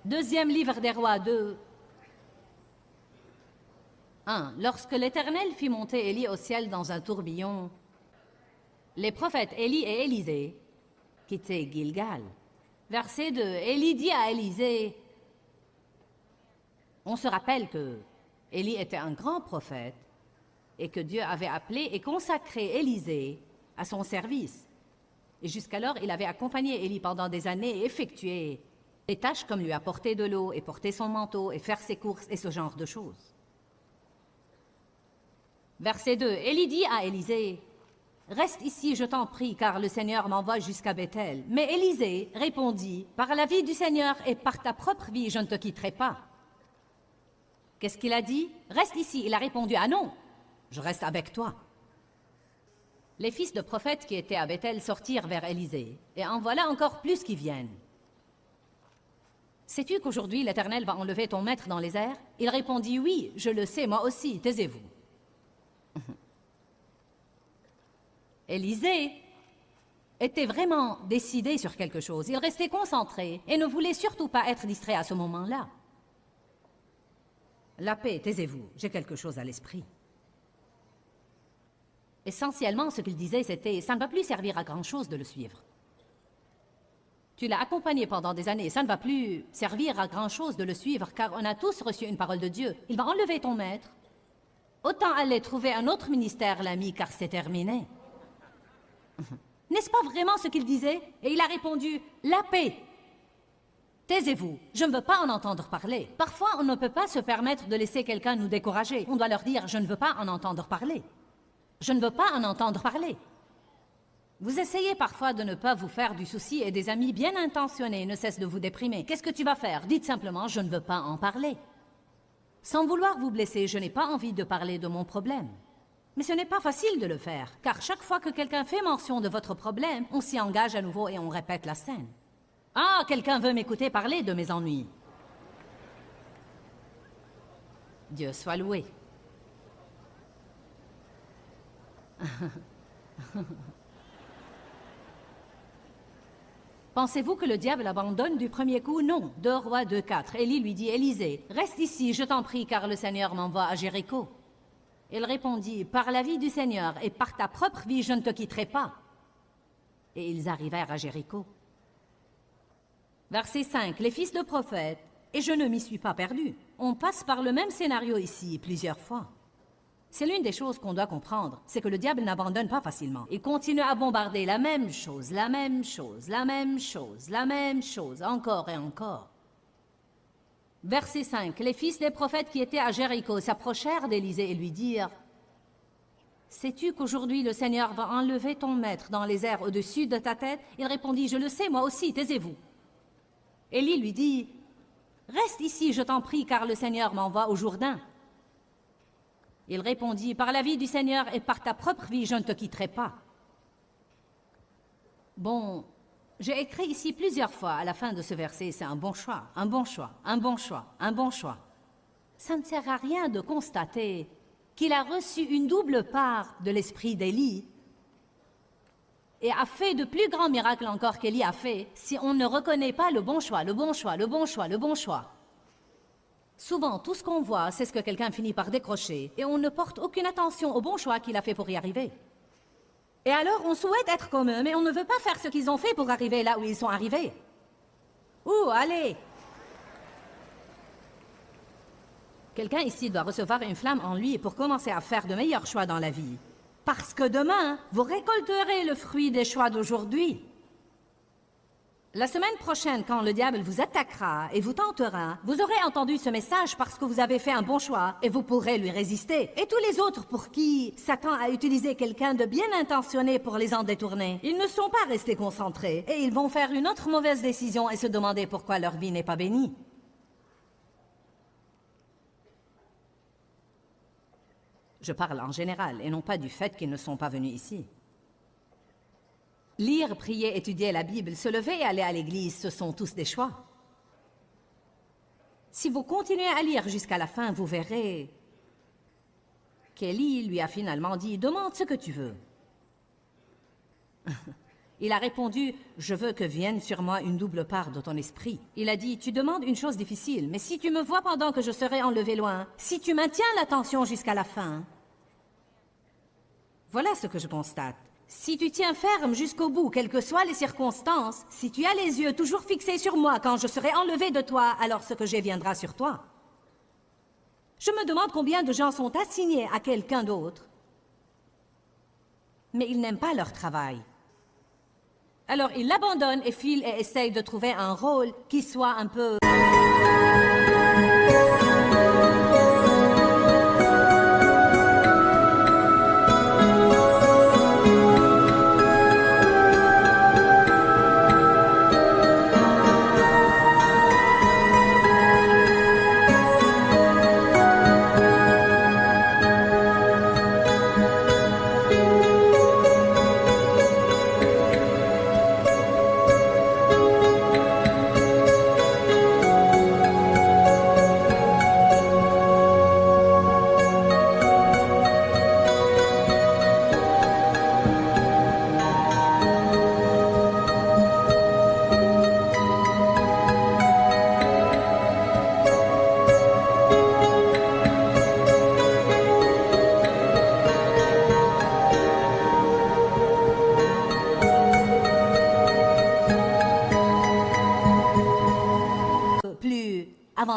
Deuxième livre des Rois 2. 1. Lorsque l'Éternel fit monter Élie au ciel dans un tourbillon, les prophètes Élie et Élisée quittaient Gilgal. Verset 2. Élie dit à Élisée, on se rappelle que Élie était un grand prophète et que Dieu avait appelé et consacré Élisée à son service. Et jusqu'alors, il avait accompagné Élie pendant des années et effectué des tâches comme lui apporter de l'eau et porter son manteau et faire ses courses et ce genre de choses. Verset 2. Élie dit à Élisée, « Reste ici, je t'en prie, car le Seigneur m'envoie jusqu'à Bethel. » Mais Élisée répondit, « Par la vie du Seigneur et par ta propre vie, je ne te quitterai pas. » Qu'est-ce qu'il a dit? « Reste ici. » Il a répondu, « Ah non, je reste avec toi. » Les fils de prophètes qui étaient à Bethel sortirent vers Élisée, et en voilà encore plus qui viennent. Sais-tu qu'aujourd'hui l'Éternel va enlever ton maître dans les airs? Il répondit, oui, je le sais, moi aussi, taisez-vous. Élisée était vraiment décidé sur quelque chose. Il restait concentré et ne voulait surtout pas être distrait à ce moment-là. La paix, taisez-vous, j'ai quelque chose à l'esprit. Essentiellement, ce qu'il disait, c'était « ça ne va plus servir à grand-chose de le suivre ». Tu l'as accompagné pendant des années, ça ne va plus servir à grand-chose de le suivre, car on a tous reçu une parole de Dieu. Il va enlever ton maître. Autant aller trouver un autre ministère, l'ami, car c'est terminé. N'est-ce pas vraiment ce qu'il disait? Et il a répondu « la paix ». Taisez-vous, je ne veux pas en entendre parler. Parfois, on ne peut pas se permettre de laisser quelqu'un nous décourager. On doit leur dire « je ne veux pas en entendre parler ». Je ne veux pas en entendre parler. Vous essayez parfois de ne pas vous faire du souci et des amis bien intentionnés ne cessent de vous déprimer. Qu'est-ce que tu vas faire? Dites simplement « je ne veux pas en parler ». Sans vouloir vous blesser, je n'ai pas envie de parler de mon problème. Mais ce n'est pas facile de le faire, car chaque fois que quelqu'un fait mention de votre problème, on s'y engage à nouveau et on répète la scène. Ah, quelqu'un veut m'écouter parler de mes ennuis. Dieu soit loué. Pensez-vous que le diable abandonne du premier coup? Non. 2 Rois 2,4. Élie lui dit, Élisée, reste ici, je t'en prie, car le Seigneur m'envoie à Jéricho. Il répondit, par la vie du Seigneur et par ta propre vie, je ne te quitterai pas. Et ils arrivèrent à Jéricho. Verset 5. Les fils de prophètes, et je ne m'y suis pas perdu. On passe par le même scénario ici plusieurs fois. C'est l'une des choses qu'on doit comprendre, c'est que le diable n'abandonne pas facilement. Il continue à bombarder la même chose, la même chose, la même chose, la même chose, encore et encore. Verset 5. Les fils des prophètes qui étaient à Jéricho s'approchèrent d'Élisée et lui dirent « Sais-tu qu'aujourd'hui le Seigneur va enlever ton maître dans les airs au-dessus de ta tête ?» Il répondit « Je le sais, moi aussi, taisez-vous. » Élie lui dit « Reste ici, je t'en prie, car le Seigneur m'envoie au Jourdain. » Il répondit, « Par la vie du Seigneur et par ta propre vie, je ne te quitterai pas. » Bon, j'ai écrit ici plusieurs fois à la fin de ce verset, c'est un bon choix, un bon choix, un bon choix, un bon choix. Ça ne sert à rien de constater qu'il a reçu une double part de l'esprit d'Élie et a fait de plus grands miracles encore qu'Élie a fait si on ne reconnaît pas le bon choix, le bon choix, le bon choix, le bon choix. Souvent, tout ce qu'on voit, c'est ce que quelqu'un finit par décrocher, et on ne porte aucune attention au bon choix qu'il a fait pour y arriver. Et alors, on souhaite être comme eux, mais on ne veut pas faire ce qu'ils ont fait pour arriver là où ils sont arrivés. Ouh, allez! Quelqu'un ici doit recevoir une flamme en lui pour commencer à faire de meilleurs choix dans la vie. Parce que demain, vous récolterez le fruit des choix d'aujourd'hui. La semaine prochaine, quand le diable vous attaquera et vous tentera, vous aurez entendu ce message parce que vous avez fait un bon choix et vous pourrez lui résister. Et tous les autres pour qui Satan a utilisé quelqu'un de bien intentionné pour les en détourner, ils ne sont pas restés concentrés et ils vont faire une autre mauvaise décision et se demander pourquoi leur vie n'est pas bénie. Je parle en général et non pas du fait qu'ils ne sont pas venus ici. Lire, prier, étudier la Bible, se lever et aller à l'église, ce sont tous des choix. Si vous continuez à lire jusqu'à la fin, vous verrez qu'Élie lui a finalement dit « Demande ce que tu veux. » Il a répondu « Je veux que vienne sur moi une double part de ton esprit. » Il a dit « Tu demandes une chose difficile, mais si tu me vois pendant que je serai enlevé loin, si tu maintiens l'attention jusqu'à la fin, voilà ce que je constate. Si tu tiens ferme jusqu'au bout, quelles que soient les circonstances, si tu as les yeux toujours fixés sur moi quand je serai enlevé de toi, alors ce que j'ai viendra sur toi. Je me demande combien de gens sont assignés à quelqu'un d'autre, mais ils n'aiment pas leur travail. Alors ils l'abandonnent et filent et essayent de trouver un rôle qui soit un peu...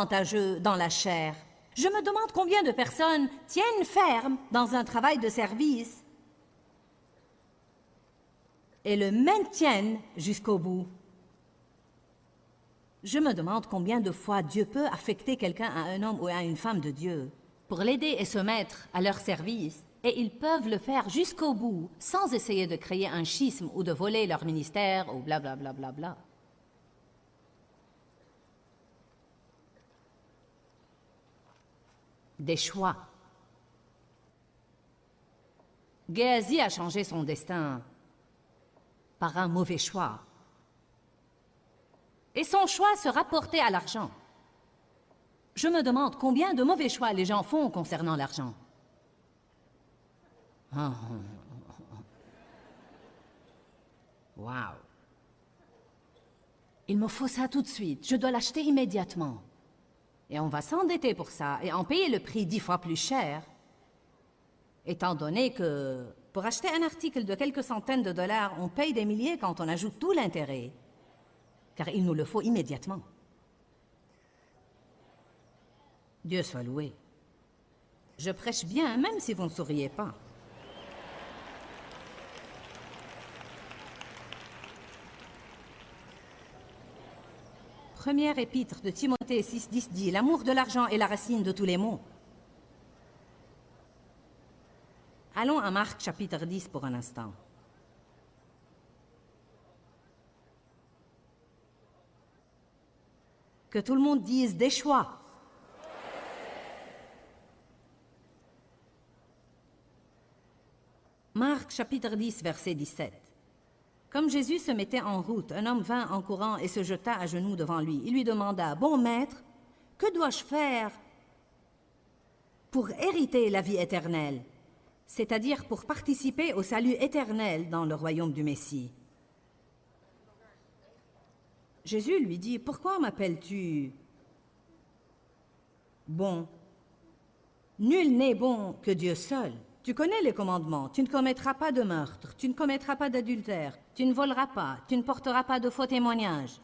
avantageux dans la chair. Je me demande combien de personnes tiennent ferme dans un travail de service et le maintiennent jusqu'au bout. Je me demande combien de fois Dieu peut affecter quelqu'un à un homme ou à une femme de Dieu pour l'aider et se mettre à leur service, et ils peuvent le faire jusqu'au bout sans essayer de créer un schisme ou de voler leur ministère ou blablabla. Bla, bla, bla. Des choix. Géasi a changé son destin par un mauvais choix. Et son choix se rapportait à l'argent. Je me demande combien de mauvais choix les gens font concernant l'argent. Wow. Il me faut ça tout de suite. Je dois l'acheter immédiatement. Et on va s'endetter pour ça et en payer le prix 10 fois plus cher, étant donné que pour acheter un article de quelques centaines de dollars, on paye des milliers quand on ajoute tout l'intérêt, car il nous le faut immédiatement. Dieu soit loué. Je prêche bien, même si vous ne souriez pas. Première épître de Timothée 6,10 dit « L'amour de l'argent est la racine de tous les maux. » Allons à Marc chapitre 10 pour un instant. Que tout le monde dise des choix. Marc chapitre 10 verset 17. Comme Jésus se mettait en route, un homme vint en courant et se jeta à genoux devant lui. Il lui demanda, « Bon maître, que dois-je faire pour hériter la vie éternelle, c'est-à-dire pour participer au salut éternel dans le royaume du Messie ?» Jésus lui dit, « Pourquoi m'appelles-tu bon? Nul n'est bon que Dieu seul. Tu connais les commandements. Tu ne commettras pas de meurtre, tu ne commettras pas d'adultère, tu ne voleras pas, tu ne porteras pas de faux témoignages.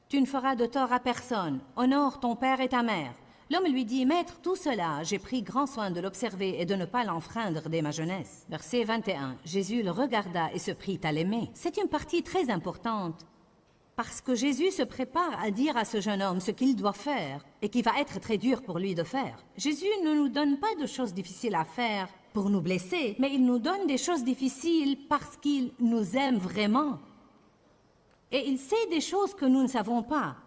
Tu ne feras de tort à personne. Honore ton père et ta mère. » L'homme lui dit, « Maître, tout cela, j'ai pris grand soin de l'observer et de ne pas l'enfreindre dès ma jeunesse. » Verset 21. Jésus le regarda et se prit à l'aimer. C'est une partie très importante, parce que Jésus se prépare à dire à ce jeune homme ce qu'il doit faire et qui va être très dur pour lui de faire. Jésus ne nous donne pas de choses difficiles à faire pour nous blesser, mais il nous donne des choses difficiles parce qu'il nous aime vraiment. Et il sait des choses que nous ne savons pas.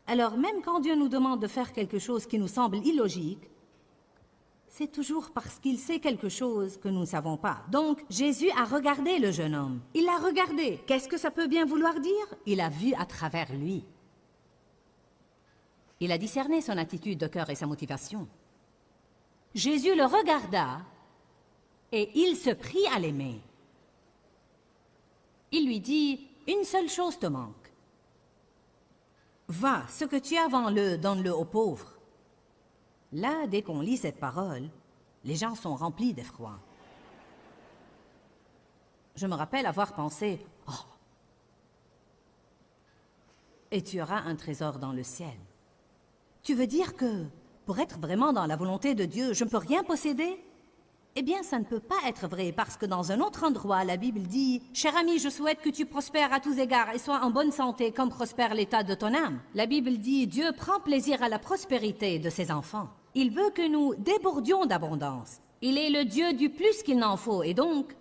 Alors même quand Dieu nous demande de faire quelque chose qui nous semble illogique, c'est toujours parce qu'il sait quelque chose que nous ne savons pas. Donc, Jésus a regardé le jeune homme. Il l'a regardé. Qu'est-ce que ça peut bien vouloir dire? Il a vu à travers lui. Il a discerné son attitude de cœur et sa motivation. Jésus le regarda et il se prit à l'aimer. Il lui dit, « Une seule chose te manque. Va, ce que tu as, vends-le, donne-le aux pauvres. » Là, dès qu'on lit cette parole, les gens sont remplis d'effroi. Je me rappelle avoir pensé, « Oh, et tu auras un trésor dans le ciel. » Tu veux dire que, pour être vraiment dans la volonté de Dieu, je ne peux rien posséder? Eh bien, ça ne peut pas être vrai, parce que dans un autre endroit, la Bible dit « Cher ami, je souhaite que tu prospères à tous égards et sois en bonne santé comme prospère l'état de ton âme. » La Bible dit « Dieu prend plaisir à la prospérité de ses enfants. » Il veut que nous débordions d'abondance. Il est le Dieu du plus qu'il n'en faut, et donc,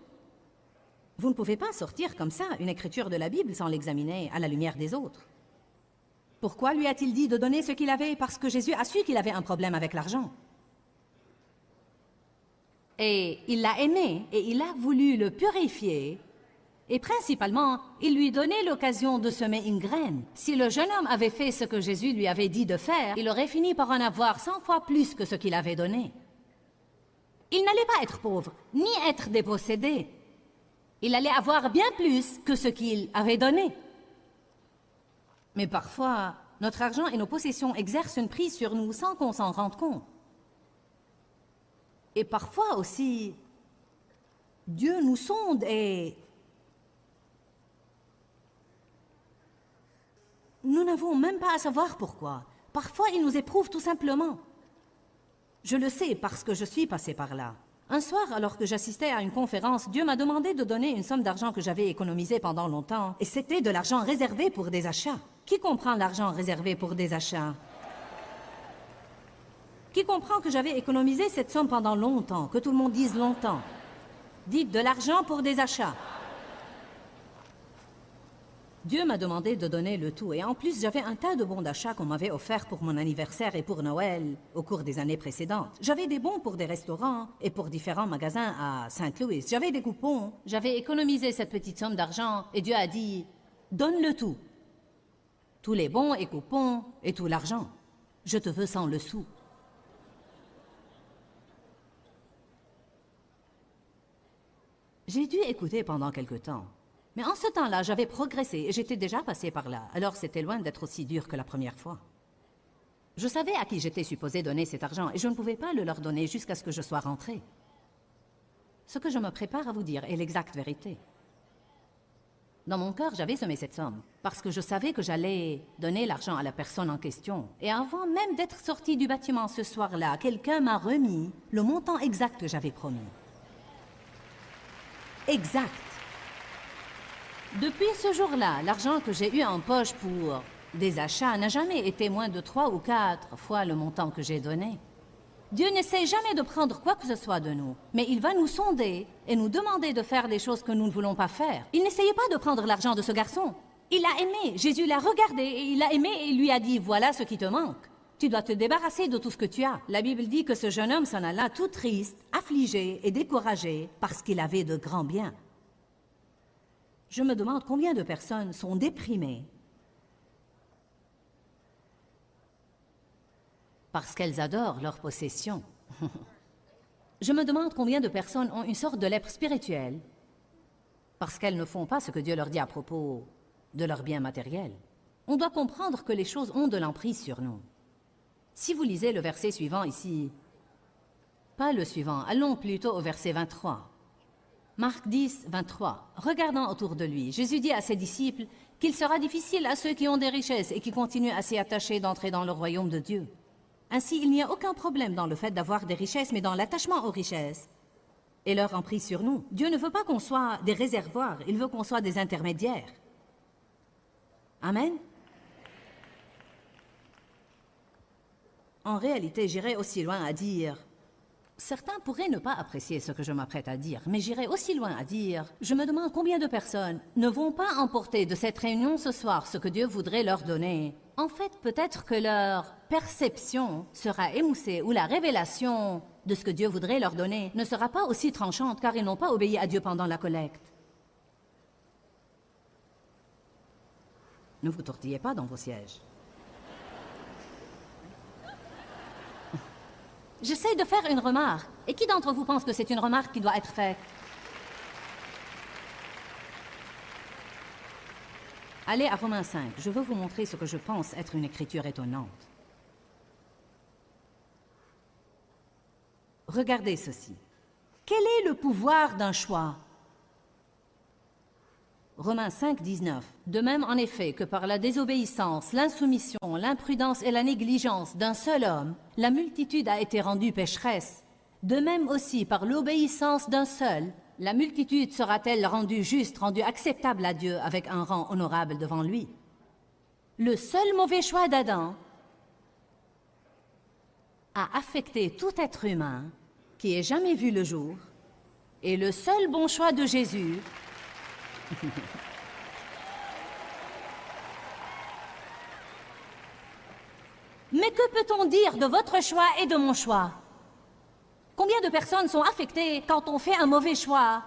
vous ne pouvez pas sortir comme ça une écriture de la Bible sans l'examiner à la lumière des autres. Pourquoi lui a-t-il dit de donner ce qu'il avait? Parce que Jésus a su qu'il avait un problème avec l'argent. Et il l'a aimé, et il a voulu le purifier, et principalement, il lui donnait l'occasion de semer une graine. Si le jeune homme avait fait ce que Jésus lui avait dit de faire, il aurait fini par en avoir 100 fois plus que ce qu'il avait donné. Il n'allait pas être pauvre, ni être dépossédé. Il allait avoir bien plus que ce qu'il avait donné. Mais parfois, notre argent et nos possessions exercent une prise sur nous sans qu'on s'en rende compte. Et parfois aussi, Dieu nous sonde et nous n'avons même pas à savoir pourquoi. Parfois, il nous éprouve tout simplement. Je le sais parce que je suis passé par là. Un soir, alors que j'assistais à une conférence, Dieu m'a demandé de donner une somme d'argent que j'avais économisée pendant longtemps, et c'était de l'argent réservé pour des achats. Qui comprend l'argent réservé pour des achats? Qui comprend que j'avais économisé cette somme pendant longtemps? Que tout le monde dise longtemps. Dites de l'argent pour des achats. Dieu m'a demandé de donner le tout, et en plus j'avais un tas de bons d'achat qu'on m'avait offerts pour mon anniversaire et pour Noël au cours des années précédentes. J'avais des bons pour des restaurants et pour différents magasins à Saint-Louis. J'avais des coupons. J'avais économisé cette petite somme d'argent et Dieu a dit « Donne le tout. Tous les bons et coupons et tout l'argent. Je te veux sans le sou. » J'ai dû écouter pendant quelque temps. Mais en ce temps-là, j'avais progressé et j'étais déjà passé par là. Alors c'était loin d'être aussi dur que la première fois. Je savais à qui j'étais supposé donner cet argent et je ne pouvais pas le leur donner jusqu'à ce que je sois rentré. Ce que je me prépare à vous dire est l'exacte vérité. Dans mon cœur, j'avais semé cette somme parce que je savais que j'allais donner l'argent à la personne en question. Et avant même d'être sorti du bâtiment ce soir-là, quelqu'un m'a remis le montant exact que j'avais promis. Exact. Depuis ce jour-là, l'argent que j'ai eu en poche pour des achats n'a jamais été moins de 3 ou 4 fois le montant que j'ai donné. Dieu n'essaie jamais de prendre quoi que ce soit de nous, mais il va nous sonder et nous demander de faire des choses que nous ne voulons pas faire. Il n'essayait pas de prendre l'argent de ce garçon. Il l'a aimé, Jésus l'a regardé et il l'a aimé et il lui a dit « Voilà ce qui te manque. Tu dois te débarrasser de tout ce que tu as. » La Bible dit que ce jeune homme s'en alla tout triste, affligé et découragé parce qu'il avait de grands biens. Je me demande combien de personnes sont déprimées parce qu'elles adorent leurs possessions. Je me demande combien de personnes ont une sorte de lèpre spirituelle parce qu'elles ne font pas ce que Dieu leur dit à propos de leurs biens matériels. On doit comprendre que les choses ont de l'emprise sur nous. Si vous lisez le verset suivant ici, pas le suivant, allons plutôt au verset 23. Marc 10, 23. Regardant autour de lui, Jésus dit à ses disciples qu'il sera difficile à ceux qui ont des richesses et qui continuent à s'y attacher d'entrer dans le royaume de Dieu. Ainsi, il n'y a aucun problème dans le fait d'avoir des richesses, mais dans l'attachement aux richesses et leur emprise sur nous. Dieu ne veut pas qu'on soit des réservoirs, il veut qu'on soit des intermédiaires. Amen. En réalité, j'irais aussi loin à dire... Certains pourraient ne pas apprécier ce que je m'apprête à dire, mais j'irai aussi loin à dire, je me demande combien de personnes ne vont pas emporter de cette réunion ce soir ce que Dieu voudrait leur donner. En fait, peut-être que leur perception sera émoussée ou la révélation de ce que Dieu voudrait leur donner ne sera pas aussi tranchante car ils n'ont pas obéi à Dieu pendant la collecte. Ne vous tortillez pas dans vos sièges. J'essaie de faire une remarque. Et qui d'entre vous pense que c'est une remarque qui doit être faite? Allez à Romains 5. Je veux vous montrer ce que je pense être une écriture étonnante. Regardez ceci. Quel est le pouvoir d'un choix? Romains 5, 19. De même, en effet, que par la désobéissance, l'insoumission, l'imprudence et la négligence d'un seul homme, la multitude a été rendue pécheresse. De même aussi, par l'obéissance d'un seul, la multitude sera-t-elle rendue juste, rendue acceptable à Dieu avec un rang honorable devant lui. Le seul mauvais choix d'Adam a affecté tout être humain qui ait jamais vu le jour, et le seul bon choix de Jésus Mais que peut-on dire de votre choix et de mon choix? Combien de personnes sont affectées quand on fait un mauvais choix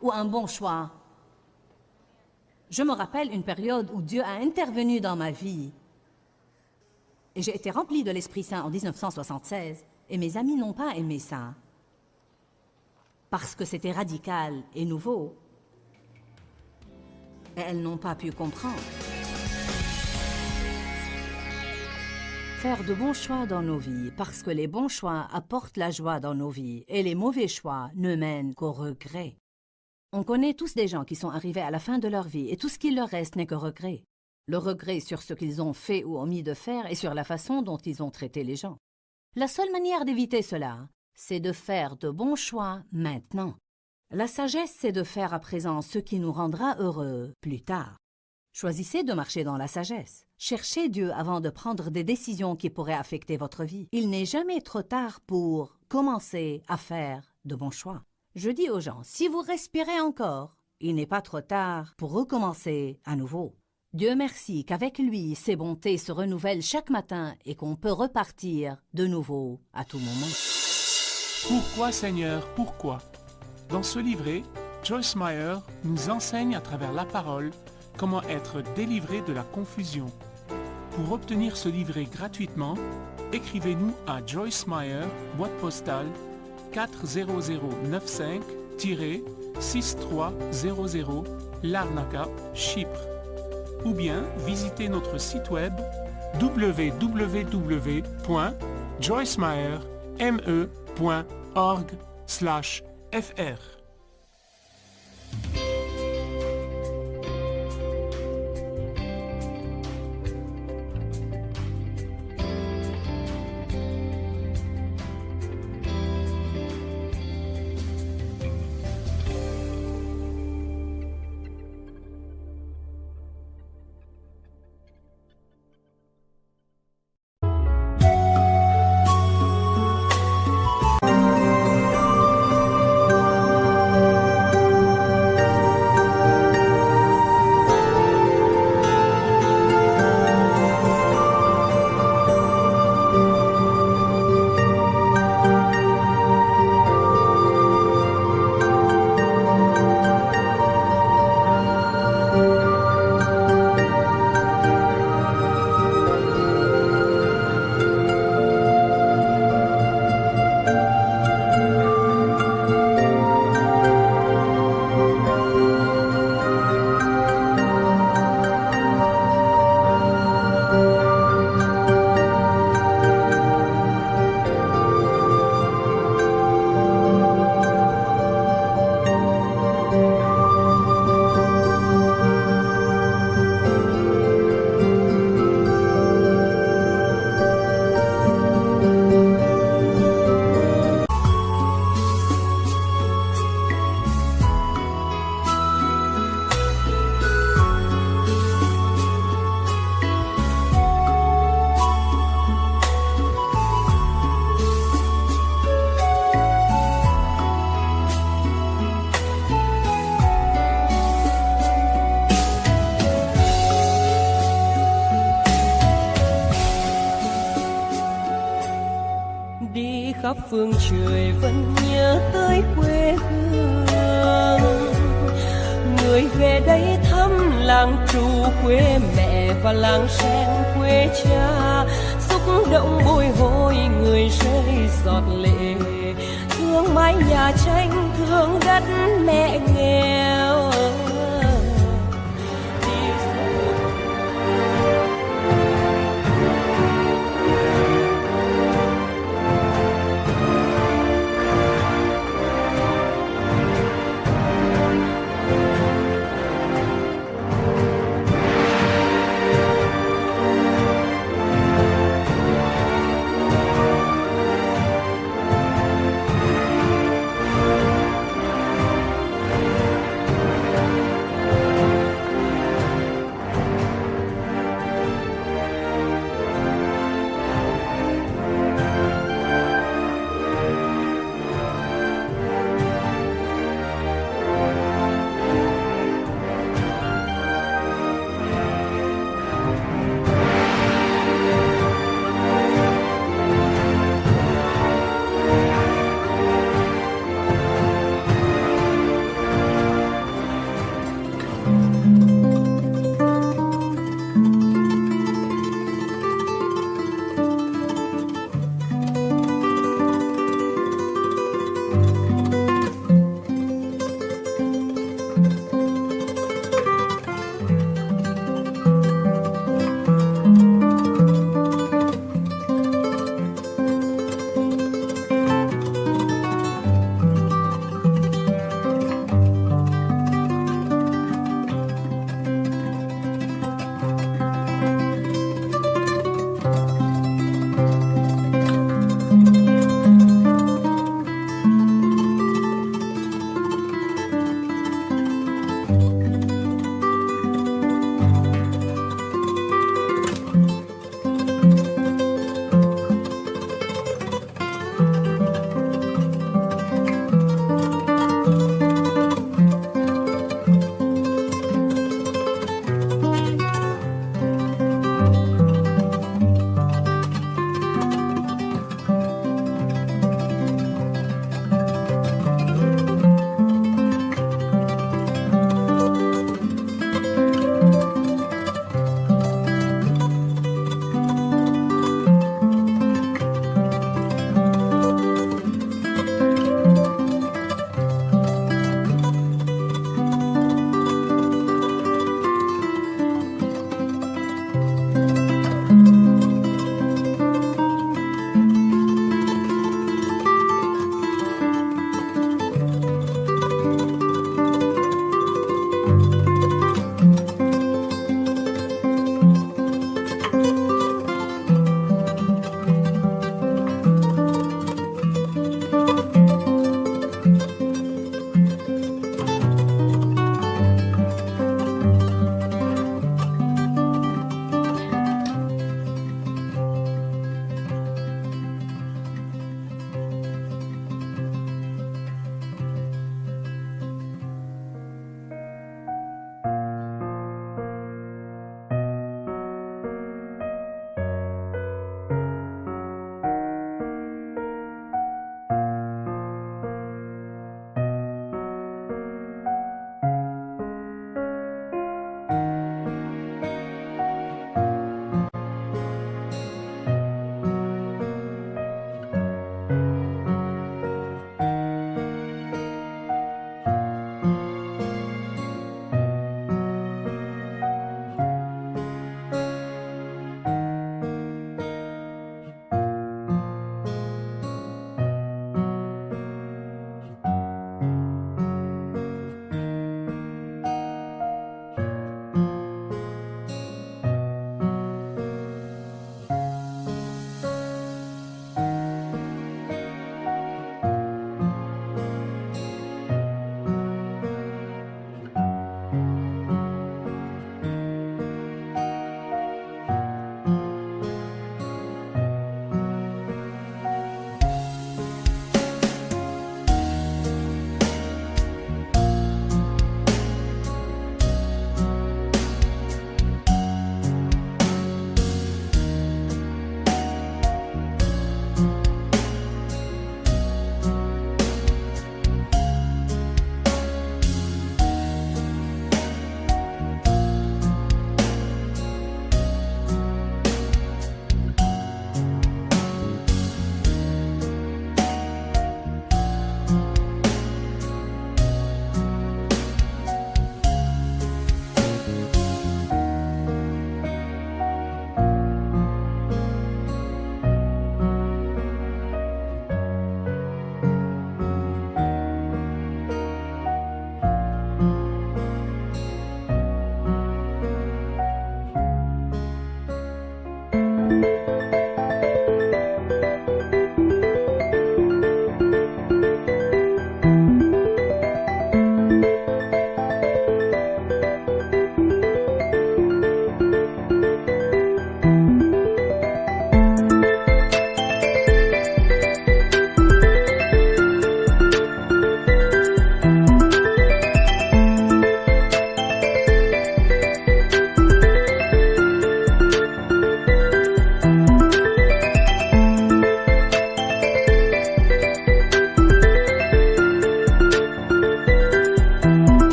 ou un bon choix? Je me rappelle une période où Dieu a intervenu dans ma vie et j'ai été remplie de l'Esprit Saint en 1976 et mes amis n'ont pas aimé ça parce que c'était radical et nouveau. Et elles n'ont pas pu comprendre. Faire de bons choix dans nos vies, parce que les bons choix apportent la joie dans nos vies, et les mauvais choix ne mènent qu'au regret. On connaît tous des gens qui sont arrivés à la fin de leur vie, et tout ce qu'il leur reste n'est que regret. le regret sur ce qu'ils ont fait ou omis de faire et sur la façon dont ils ont traité les gens. La seule manière d'éviter cela, c'est de faire de bons choix maintenant. La sagesse, c'est de faire à présent ce qui nous rendra heureux plus tard. Choisissez de marcher dans la sagesse. Cherchez Dieu avant de prendre des décisions qui pourraient affecter votre vie. Il n'est jamais trop tard pour commencer à faire de bons choix. Je dis aux gens, si vous respirez encore, il n'est pas trop tard pour recommencer à nouveau. Dieu merci qu'avec lui, ses bontés se renouvellent chaque matin et qu'on peut repartir de nouveau à tout moment. Pourquoi Seigneur, pourquoi? Dans ce livret, Joyce Meyer nous enseigne à travers la parole comment être délivré de la confusion. Pour obtenir ce livret gratuitement, écrivez-nous à Joyce Meyer, boîte postale 40095-6300 Larnaca, Chypre. Ou bien visitez notre site web www.joycemeyer.org/fr. khắp phương trời vẫn nhớ tới quê hương. Người về đây thăm làng trù quê mẹ và làng sen quê cha, xúc động bồi hồi người rơi giọt lệ. Thương mái nhà tranh, thương đất mẹ nghèo.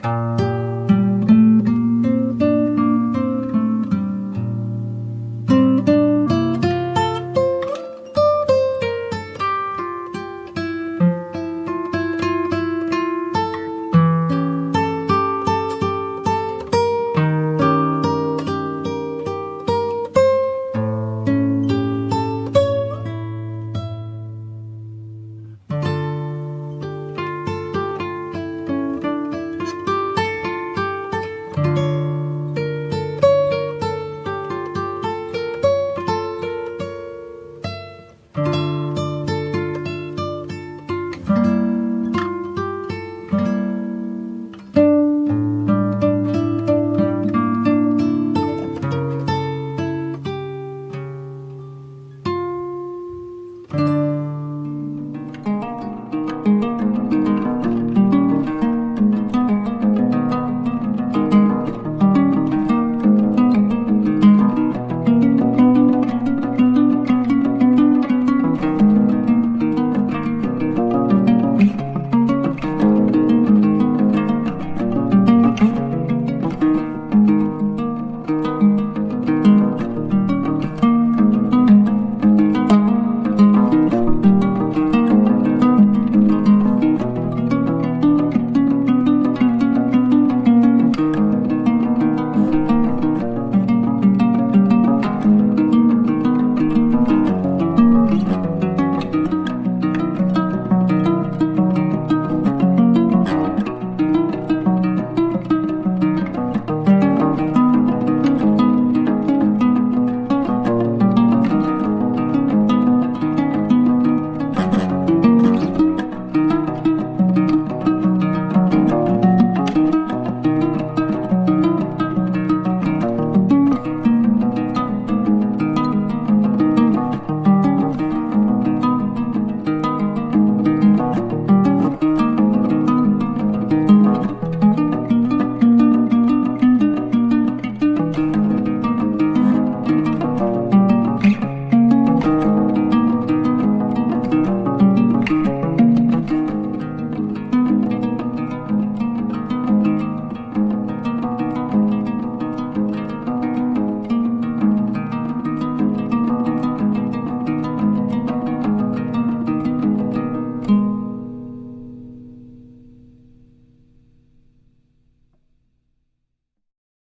Bye.